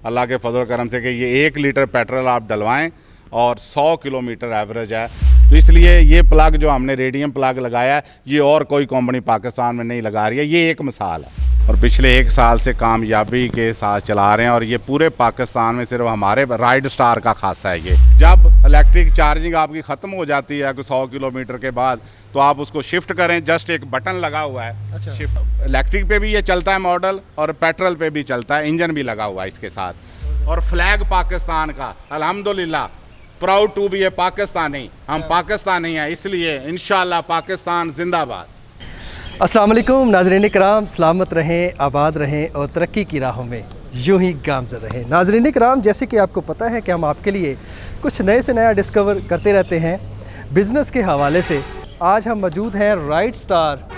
अल्लाह के फजल करम से कि ये 1 लीटर पेट्रोल आप डलवाएं और 100 किलोमीटर एवरेज है। तो इसलिए ये प्लग जो हमने रेडियम प्लग लगाया है, ये और कोई कंपनी पाकिस्तान में नहीं लगा रही है। ये एक मिसाल है और पिछले 1 साल से कामयाबी के साथ चला रहे हैं और ये पूरे पाकिस्तान में सिर्फ हमारे राइड स्टार का खासा है। ये जब इलेक्ट्रिक चार्जिंग आपकी ख़त्म हो जाती है 100 किलोमीटर के बाद, तो आप उसको शिफ्ट करें, जस्ट एक बटन लगा हुआ है। अच्छा। शिफ्ट इलेक्ट्रिक पे भी ये चलता है मॉडल और पेट्रोल पे भी चलता है, इंजन भी लगा हुआ है इसके साथ। और फ्लैग पाकिस्तान का अल्हम्दुलिल्लाह, प्राउड टू बी ए पाकिस्तानी, हम पाकिस्तानी हैं, इसलिए इंशाल्लाह पाकिस्तान जिंदाबाद। अस्सलाम वालेकुम नाज़रीन कराम, सलामत रहें, आबाद रहें और तरक्की की राहों में यूं ही गामज़द रहें। नाज़रीन कराम, जैसे कि आपको पता है कि हम आपके लिए कुछ नए से नया डिस्कवर करते रहते हैं बिज़नेस के हवाले से। आज हम मौजूद हैं राइड स्टार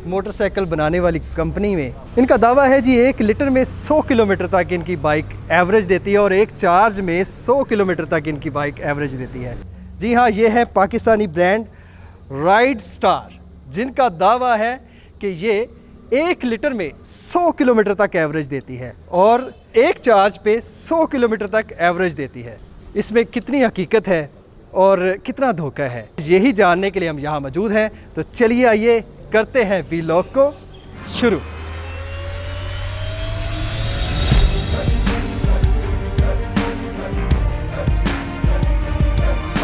मोटरसाइकिल बनाने वाली कंपनी में। इनका दावा है जी 1 लीटर में 100 किलोमीटर तक इनकी बाइक एवरेज देती है और एक चार्ज में 100 किलोमीटर तक इनकी बाइक एवरेज देती है। जी हाँ, ये है पाकिस्तानी ब्रांड राइड स्टार, जिनका दावा है कि ये 1 लीटर में 100 किलोमीटर तक एवरेज देती है और एक चार्ज पे 100 किलोमीटर तक एवरेज देती है। इसमें कितनी हकीकत है और कितना धोखा है, यही जानने के लिए हम यहाँ मौजूद हैं। तो चलिए आइए करते हैं व्लॉग को शुरू।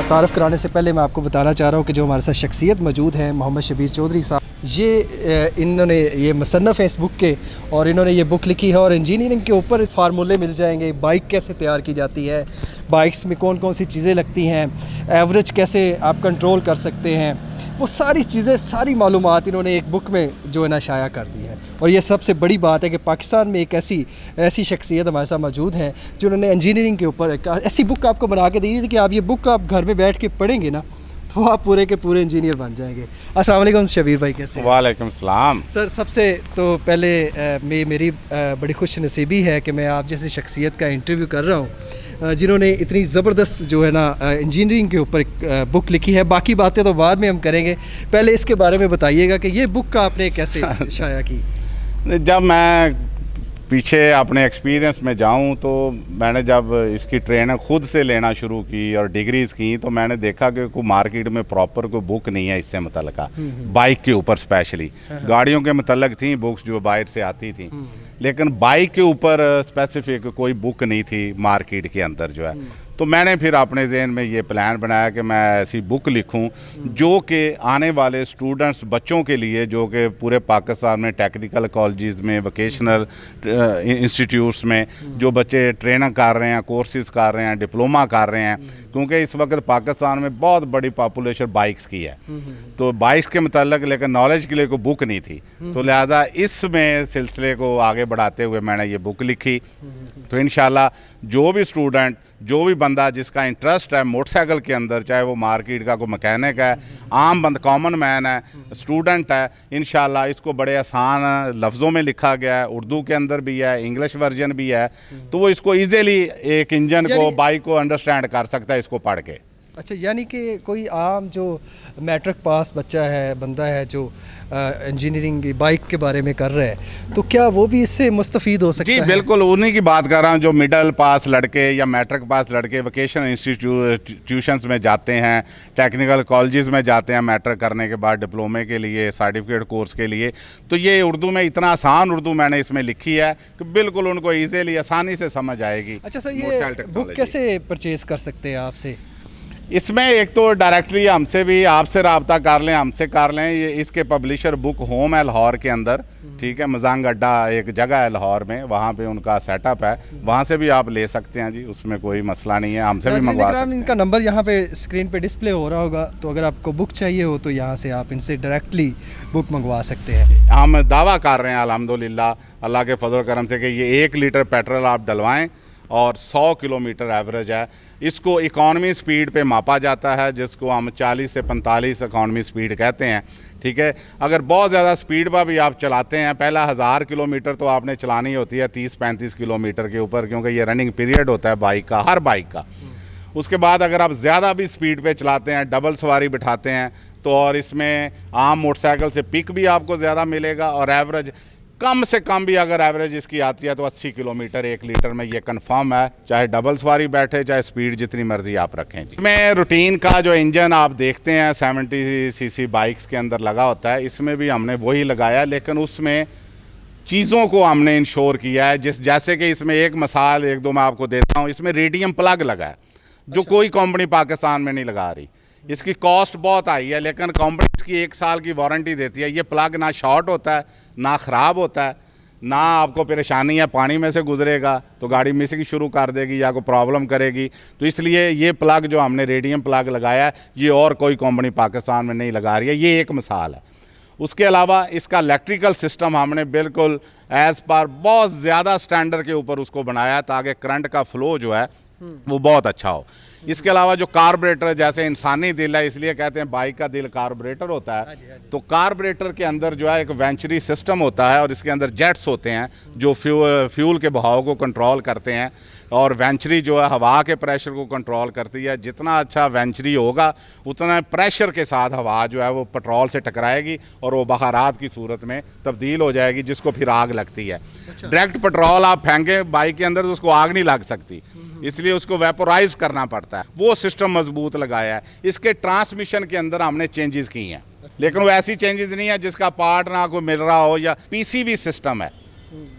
तारफ़ कराने से पहले मैं आपको बताना चाह रहा हूँ कि जो हमारे साथ शख्सियत मौजूद हैं, मोहम्मद शबीर चौधरी साहब, इन्होंने ये मुसन्नफ़ हैं इस बुक के और इन्होंने ये बुक लिखी है और इंजीनियरिंग के ऊपर फार्मूले मिल जाएंगे, बाइक कैसे तैयार की जाती है, बाइक्स में कौन कौन सी चीज़ें लगती हैं, एवरेज कैसे आप कंट्रोल कर सकते हैं, वो सारी चीज़ें, सारी मालूमात इन्होंने एक बुक में जो है ना शाया कर दी है। और ये सबसे बड़ी बात है कि पाकिस्तान में एक ऐसी शख्सियत हमारे साथ मौजूद हैं जिन्होंने इंजीनियरिंग के ऊपर एक ऐसी बुक आपको बना के दी थी कि आप ये बुक आप घर में बैठ के पढ़ेंगे ना तो आप पूरे के पूरे इंजीनियर बन जाएंगे। अस्सलाम वालेकुम शबीर भाई, कैसे हैं? वालेकुम सलाम सर, सबसे तो पहले मेरी बड़ी खुश नसीबी है कि मैं आप जैसी शख्सियत का इंटरव्यू कर रहा हूँ जिन्होंने इतनी ज़बरदस्त जो है ना इंजीनियरिंग के ऊपर एक बुक लिखी है। बाकी बातें तो बाद में हम करेंगे, पहले इसके बारे में बताइएगा कि ये बुक का आपने कैसे शाया की। जब मैं पीछे अपने एक्सपीरियंस में जाऊं तो मैंने जब इसकी ट्रेनिंग खुद से लेना शुरू की और डिग्रीज़ की तो मैंने देखा कि कोई मार्केट में प्रॉपर कोई बुक नहीं है इससे मुतल्लिका, बाइक के ऊपर स्पेशली। गाड़ियों के मुतल्लिक थी बुक्स जो बाहर से आती थी, लेकिन बाइक के ऊपर स्पेसिफिक कोई बुक नहीं थी मार्केट के अंदर जो है। तो मैंने फिर अपने जहन में ये प्लान बनाया कि मैं ऐसी बुक लिखूं जो कि आने वाले स्टूडेंट्स, बच्चों के लिए, जो कि पूरे पाकिस्तान में टेक्निकल कॉलेजेस में, वोकेशनल इंस्टीट्यूट्स में जो बच्चे ट्रेनिंग कर रहे हैं, कोर्सेज कर रहे हैं, डिप्लोमा कर रहे हैं, क्योंकि इस वक्त पाकिस्तान में बहुत बड़ी पॉपुलेशन बाइक्स की है, तो बाइक्स के मतलब लेकिन नॉलेज के लिए कोई बुक नहीं थी। तो लिहाजा इसमें सिलसिले को आगे बढ़ाते हुए मैंने ये बुक लिखी। तो इंशाल्लाह जो भी स्टूडेंट, जो भी बंदा जिसका इंटरेस्ट है मोटरसाइकिल के अंदर, चाहे वो मार्केट का कोई मैकेनिक है, आम बंद, कॉमन मैन है, स्टूडेंट है, इंशाल्लाह इसको बड़े आसान लफ्ज़ों में लिखा गया है, उर्दू के अंदर भी है, इंग्लिश वर्जन भी है, तो वो इसको ईज़िली एक इंजन को, बाइक को अंडरस्टैंड कर सकता है इसको पढ़ के। अच्छा, यानी कि कोई आम जो मैट्रिक पास बच्चा है, बंदा है जो इंजीनियरिंग बाइक के बारे में कर रहा है, तो क्या वो भी इससे मुस्तफ़ीद हो सकता है? जी बिल्कुल, उन्हीं की बात कर रहा हूँ जो मिडल पास लड़के या मैट्रिक पास लड़के वोकेशनल इंस्टीट्यूशंस में जाते हैं, टेक्निकल कॉलेजेस में जाते हैं मैट्रिक करने के बाद डिप्लोमे के लिए, सर्टिफिकेट कोर्स के लिए। तो ये उर्दू में इतना आसान उर्दू मैंने इसमें लिखी है कि बिल्कुल उनको ईजीली, आसानी से समझ आएगी। अच्छा सर, ये बुक कैसे परचेज़ कर सकते हैं आपसे? इसमें एक तो डायरेक्टली हमसे भी, आपसे रब्ता कर लें, हमसे कर लें। ये इसके पब्लिशर बुक होम है लाहौर के अंदर, ठीक है, मजांग अड्डा एक जगह है लाहौर में, वहाँ पे उनका सेटअप है, वहाँ से भी आप ले सकते हैं जी, उसमें कोई मसला नहीं है, हमसे भी मंगवा सकते हैं। इनका नंबर यहाँ पे स्क्रीन पे डिस्प्ले हो रहा होगा, तो अगर आपको बुक चाहिए हो तो यहाँ से आप इनसे डायरेक्टली बुक मंगवा सकते हैं। हम दावा कर रहे हैं अल्हम्दुलिल्लाह अल्लाह के फजल करम से कि ये 1 लीटर पेट्रोल आप डलवाएँ और 100 किलोमीटर एवरेज है। इसको इकॉनमी स्पीड पे मापा जाता है, जिसको हम 40 से 45 इकॉनमी स्पीड कहते हैं, ठीक है। अगर बहुत ज़्यादा स्पीड पर भी आप चलाते हैं, पहला 1000 किलोमीटर तो आपने चलानी होती है 30-35 किलोमीटर के ऊपर, क्योंकि ये रनिंग पीरियड होता है बाइक का, हर बाइक का। उसके बाद अगर आप ज़्यादा भी स्पीड पे चलाते हैं, डबल सवारी बिठाते हैं, तो और इसमें आम मोटरसाइकिल से पिक भी आपको ज़्यादा मिलेगा और एवरेज कम से कम भी अगर एवरेज इसकी आती है तो 80 किलोमीटर 1 लीटर में, ये कंफर्म है। चाहे डबल सवारी बैठे, चाहे स्पीड जितनी मर्जी आप रखें जी। इसमें रूटीन का जो इंजन आप देखते हैं 70 सीसी बाइक्स के अंदर लगा होता है, इसमें भी हमने वही लगाया, लेकिन उसमें चीज़ों को हमने इंश्योर किया है। जैसे कि इसमें एक मिसाल एक दो मैं आपको देता हूँ, इसमें रेडियम प्लग लगा है जो कोई कंपनी पाकिस्तान में नहीं लगा रही। इसकी कॉस्ट बहुत आई है, लेकिन कंपनी इसकी 1 साल की वारंटी देती है। ये प्लग ना शॉर्ट होता है, ना ख़राब होता है, ना आपको परेशानी है पानी में से गुजरेगा तो गाड़ी मिसिंग शुरू कर देगी या कोई प्रॉब्लम करेगी। तो इसलिए ये प्लग जो हमने रेडियम प्लग लगाया है, ये और कोई कंपनी पाकिस्तान में नहीं लगा रही है। ये एक मिसाल है। उसके अलावा इसका इलेक्ट्रिकल सिस्टम हमने बिल्कुल एज़ पर बहुत ज़्यादा स्टैंडर्ड के ऊपर उसको बनाया ताकि करंट का फ़्लो जो है वो बहुत अच्छा हो। इसके अलावा जो कार्बोरेटर, जैसे इंसानी दिल है, इसलिए कहते हैं बाइक का दिल कार्बोरेटर होता है। तो कार्बोरेटर के अंदर जो है एक वेंचुरी सिस्टम होता है और इसके अंदर जेट्स होते हैं जो फ्यूल के बहाव को कंट्रोल करते हैं, और वेंचुरी जो है हवा के प्रेशर को कंट्रोल करती है। जितना अच्छा वेंचुरी होगा उतना प्रेशर के साथ हवा जो है वो पेट्रोल से टकराएगी और वो बखारात की सूरत में तब्दील हो जाएगी, जिसको फिर आग लगती है। डायरेक्ट पेट्रोल आप फेंकें बाइक के अंदर तो उसको आग नहीं लग सकती, इसलिए उसको वेपोराइज करना पड़ता है। वो सिस्टम मजबूत लगाया है। इसके ट्रांसमिशन के अंदर हमने चेंजेस की हैं, लेकिन वो ऐसी चेंजेस नहीं है जिसका पार्ट ना कोई मिल रहा हो, या पीसीबी सिस्टम है।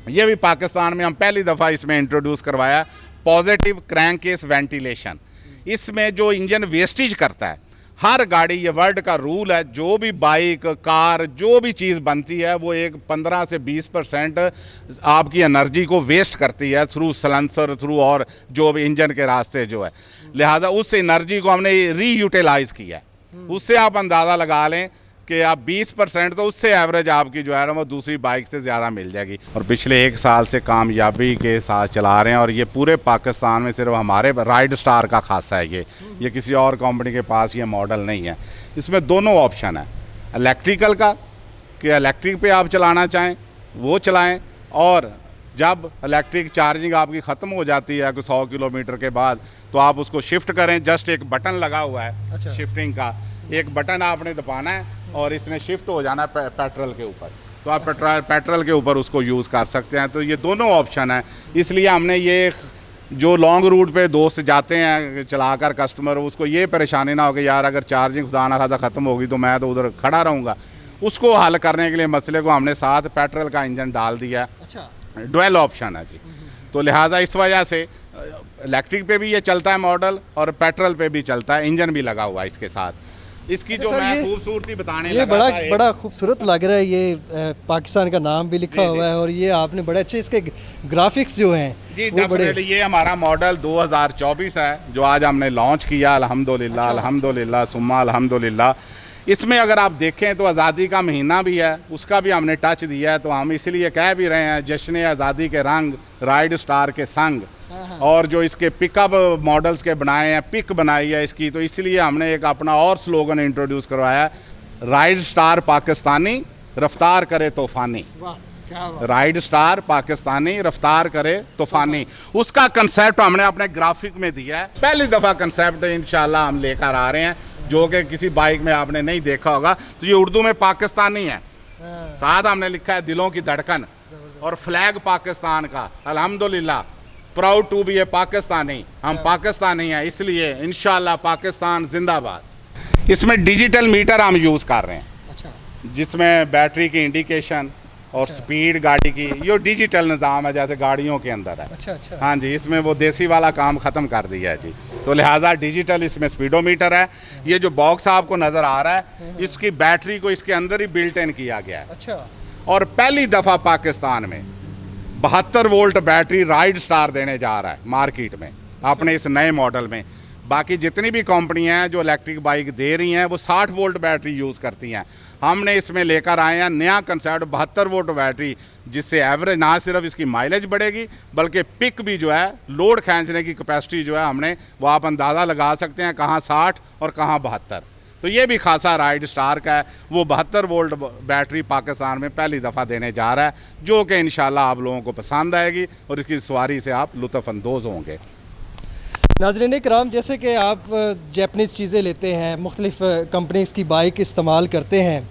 ये भी पाकिस्तान में हम पहली दफ़ा इसमें इंट्रोड्यूस करवाया, पॉजिटिव क्रैंककेस वेंटिलेशन। इसमें जो इंजन वेस्टेज करता है, हर गाड़ी, ये वर्ल्ड का रूल है, जो भी बाइक कार जो भी चीज़ बनती है वो एक 15 से 20% आपकी एनर्जी को वेस्ट करती है थ्रू सलेंसर, थ्रू और जो भी इंजन के रास्ते जो है। लिहाजा उस एनर्जी को हमने रीयूटिलाइज़ किया है। उससे आप अंदाज़ा लगा लें कि आप 20% तो उससे एवरेज आपकी जो है ना वो दूसरी बाइक से ज़्यादा मिल जाएगी। और पिछले 1 साल से कामयाबी के साथ चला रहे हैं, और ये पूरे पाकिस्तान में सिर्फ हमारे राइड स्टार का खासा है। ये किसी और कंपनी के पास ये मॉडल नहीं है। इसमें दोनों ऑप्शन है, इलेक्ट्रिकल का कि इलेक्ट्रिक पे आप चलाना चाहें वो चलाएँ, और जब इलेक्ट्रिक चार्जिंग आपकी ख़त्म हो जाती है 100 किलोमीटर के बाद तो आप उसको शिफ्ट करें। जस्ट एक बटन लगा हुआ है शिफ्टिंग का, एक बटन आपने दबाना है और इसने शिफ्ट हो जाना है पेट्रोल के ऊपर, तो आप पेट्रोल के ऊपर उसको यूज़ कर सकते हैं। तो ये दोनों ऑप्शन है। इसलिए हमने ये जो लॉन्ग रूट पे दोस्त जाते हैं चलाकर कस्टमर, उसको ये परेशानी ना हो कि यार अगर चार्जिंग खुदा ना खासा ख़त्म होगी तो मैं तो उधर खड़ा रहूँगा, उसको हल करने के लिए मसले को हमने साथ पेट्रोल का इंजन डाल दिया है। अच्छा, डुअल ऑप्शन है जी। तो लिहाजा इस वजह से इलेक्ट्रिक पे भी ये चलता है मॉडल और पेट्रोल पे भी चलता है, इंजन भी लगा हुआ है इसके साथ। इसकी जो मैं खूबसूरती बताने लगा था, ये बड़ा खूबसूरत लग रहा है। ये पाकिस्तान का नाम भी लिखा हुआ है और ये आपने बड़े अच्छे इसके ग्राफिक्स जो हैं जी डेफिनेटली। ये हमारा मॉडल 2024 है जो आज हमने लॉन्च किया, अल्हम्दुलिल्लाह अल्हम्दुलिल्लाह सुम्मा अल्हम्दुलिल्लाह। इसमें अगर आप देखें तो आज़ादी का महीना भी है, उसका भी हमने टच दिया है। तो हम इसलिए कह भी रहे हैं जश्न आज़ादी के रंग राइड स्टार के संग। और जो इसके पिकअप मॉडल्स के बनाए हैं, पिक बनाई है इसकी, तो इसलिए हमने एक अपना और स्लोगन इंट्रोड्यूस करवाया, राइड स्टार पाकिस्तानी रफ्तार करे तूफानी। राइड स्टार पाकिस्तानी रफ्तार करे तूफानी, उसका कंसेप्ट हमने अपने ग्राफिक में दिया है। पहली दफ़ा कंसेप्ट इंशाल्लाह हम लेकर आ रहे हैं जो कि किसी बाइक में आपने नहीं देखा होगा। तो ये उर्दू में पाकिस्तानी है, साथ हमने लिखा है दिलों की धड़कन, और फ्लैग पाकिस्तान का अल्हम्दुलिल्लाह, प्राउड टू बी ए पाकिस्तानी। हम पाकिस्तानी हैं, इसलिए इंशाल्लाह पाकिस्तान जिंदाबाद। इसमें डिजिटल मीटर हम यूज़ कर रहे हैं, जिसमें बैटरी की इंडिकेशन और स्पीड गाड़ी की, ये डिजिटल निज़ाम है जैसे गाड़ियों के अंदर है। हाँ जी, इसमें वो देसी वाला काम ख़त्म कर दिया है जी। तो लिहाजा डिजिटल इसमें स्पीडोमीटर है। ये जो बॉक्स आपको नज़र आ रहा है, इसकी बैटरी को इसके अंदर ही बिल्ट इन किया गया है। और पहली दफ़ा पाकिस्तान में 72 वोल्ट बैटरी राइड स्टार देने जा रहा है मार्केट में अपने इस नए मॉडल में। बाकी जितनी भी कंपनियां हैं जो इलेक्ट्रिक बाइक दे रही हैं वो 60 वोल्ट बैटरी यूज़ करती हैं। हमने इसमें लेकर आए हैं नया कंसेप्ट 72 वोल्ट बैटरी, जिससे एवरेज ना सिर्फ इसकी माइलेज बढ़ेगी बल्कि पिक भी जो है, लोड खींचने की कैपेसिटी जो है हमने वो आप अंदाज़ा लगा सकते हैं कहाँ 60 और कहाँ 72। तो ये भी खासा राइड स्टार का है। वो 72 वोल्ट बैटरी पाकिस्तान में पहली दफ़ा देने जा रहा है, जो कि इंशाल्लाह आप लोगों को पसंद आएगी और इसकी सवारी से आप लुत्फ़अंदोज़ होंगे। नाज़रीन कराम, जैसे कि आप जापानीज़ चीज़ें लेते हैं, मुख्तलिफ़ कंपनीज़ की बाइक इस्तेमाल करते हैं,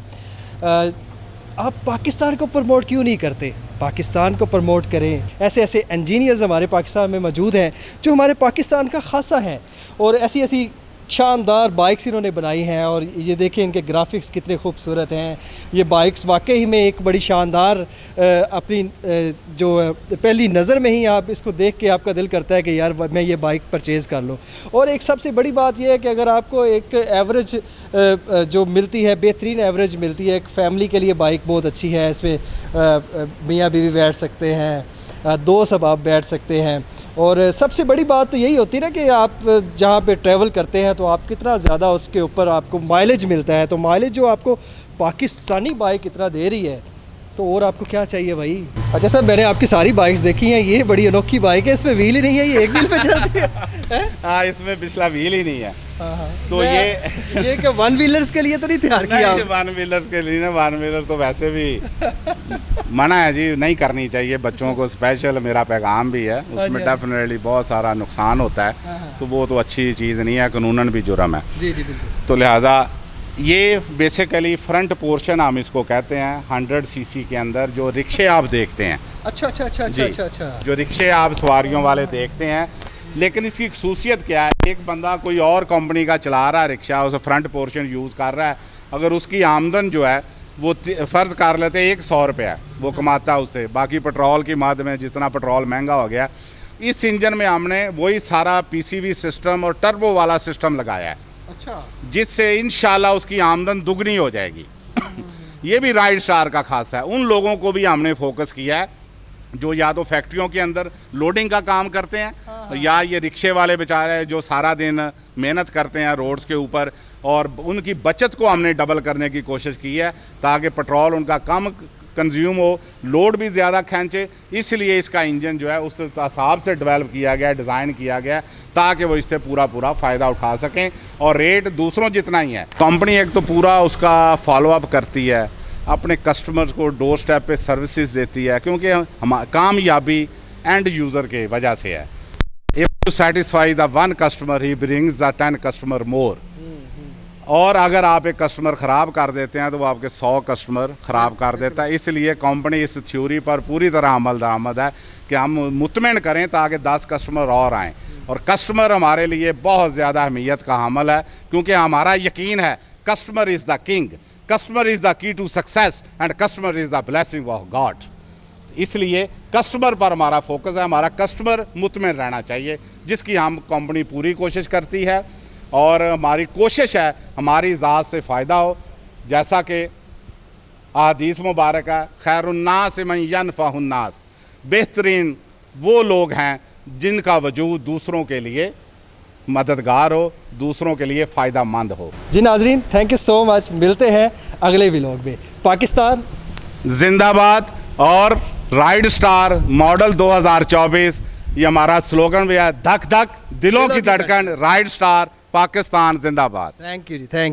आप पाकिस्तान को प्रमोट क्यों नहीं करते? पाकिस्तान को प्रमोट करें। ऐसे ऐसे इंजीनियर्स हमारे पाकिस्तान में मौजूद हैं जो हमारे पाकिस्तान का खासा हैं, और ऐसी ऐसी शानदार बाइक्स इन्होंने बनाई हैं, और ये देखें इनके ग्राफिक्स कितने खूबसूरत हैं। ये बाइक्स वाकई में एक बड़ी शानदार अपनी जो पहली नज़र में ही आप इसको देख के आपका दिल करता है कि यार मैं ये बाइक परचेज़ कर लूँ। और एक सबसे बड़ी बात यह है कि अगर आपको एक एवरेज जो मिलती है, बेहतरीन एवरेज मिलती है, एक फ़ैमिली के लिए बाइक बहुत अच्छी है। इसमें मियाँ बीवी बैठ सकते हैं, दो सब आप बैठ सकते हैं, और सबसे बड़ी बात तो यही होती है ना कि आप जहाँ पे ट्रैवल करते हैं तो आप कितना ज़्यादा उसके ऊपर आपको माइलेज मिलता है। तो माइलेज जो आपको पाकिस्तानी बाइक इतना दे रही है तो और आपको क्या चाहिए भाई। अच्छा सर, मैंने आपकी सारी बाइक्स देखी हैं, ये बड़ी अनोखी बाइक है, इसमें व्हील ही नहीं है, ये एक व्हील पे चलती है। हाँ, इसमें पिछला व्हील ही नहीं है। तो ये क्या वन व्हीलर्स के लिए तो नहीं तैयार किया? वन व्हीलर्स के लिए ना, वन व्हीलर तो वैसे भी मना है जी, नहीं करनी चाहिए बच्चों को। स्पेशल मेरा पैगाम भी है, उसमें डेफिनेटली बहुत सारा नुकसान होता है, तो वो तो अच्छी चीज़ नहीं है, कानूनन भी जुर्म है। जी जी बिल्कुल। तो लिहाजा ये बेसिकली फ्रंट पोर्शन हम इसको कहते हैं। 100 सीसी के अंदर जो रिक्शे आप देखते हैं, अच्छा अच्छा अच्छा अच्छा अच्छा अच्छा, जो रिक्शे आप सवारियों वाले देखते हैं, लेकिन इसकी खसूसियत क्या है, एक बंदा कोई और कंपनी का चला रहा है रिक्शा, उसे फ्रंट पोर्शन यूज़ कर रहा है, अगर उसकी आमदन जो है वो फ़र्ज़ कर लेते हैं 100 रुपये है वो कमाता है उससे, बाकी पेट्रोल की मद में जितना पेट्रोल महंगा हो गया, इस इंजन में हमने वही सारा PCV सिस्टम और टर्बो वाला सिस्टम लगाया है। अच्छा, जिससे इंशाल्लाह उसकी आमदन दुगनी हो जाएगी। ये भी राइड स्टार का खास है। उन लोगों को भी हमने फोकस किया है जो या तो फैक्ट्रियों के अंदर लोडिंग का काम करते हैं, या ये रिक्शे वाले बेचारे जो सारा दिन मेहनत करते हैं रोड्स के ऊपर, और उनकी बचत को हमने डबल करने की कोशिश की है ताकि पेट्रोल उनका कम कंज्यूम हो, लोड भी ज़्यादा खींचे। इसलिए इसका इंजन जो है उस हिसाब से डेवलप किया गया, डिज़ाइन किया गया, ताकि वो इससे पूरा फ़ायदा उठा सकें, और रेट दूसरों जितना ही है। कंपनी एक तो पूरा उसका फॉलोअप करती है, अपने कस्टमर्स को डोर स्टेप पे सर्विसेज देती है, क्योंकि हम कामयाबी एंड यूज़र के वजह से है। If to satisfy the one customer he brings the 10 customer more. और अगर आप एक कस्टमर ख़राब कर देते हैं तो वो आपके 100 कस्टमर ख़राब कर देता है। इसलिए कंपनी इस थ्योरी पर पूरी तरह अमल दरामद है कि हम मुतमिन करें ताकि 10 कस्टमर और आएँ, और कस्टमर हमारे लिए बहुत ज़्यादा अहमियत का हामिल है, क्योंकि हमारा यकीन है customer is the king, customer is the key to success, and customer is the blessing of God. इसलिए कस्टमर पर हमारा फोकस है, हमारा कस्टमर मुतमिन रहना चाहिए, जिसकी हम कंपनी पूरी कोशिश करती है, और हमारी कोशिश है हमारी ज़ात से फ़ायदा हो। जैसा कि हदीस मुबारक है, खैरुन्नास मन यनफ़हुन्नास, बेहतरीन वो लोग हैं जिनका वजूद दूसरों के लिए मददगार हो, दूसरों के लिए फ़ायदा मंद हो। जी नाजरीन, थैंक यू सो मच। मिलते हैं अगले व्लॉग में। पाकिस्तान जिंदाबाद, और राइड स्टार मॉडल 2024 ये हमारा स्लोगन भी है, धक धक दिलों की धड़कन, राइड स्टार पाकिस्तान जिंदाबाद। Thank you ji, thank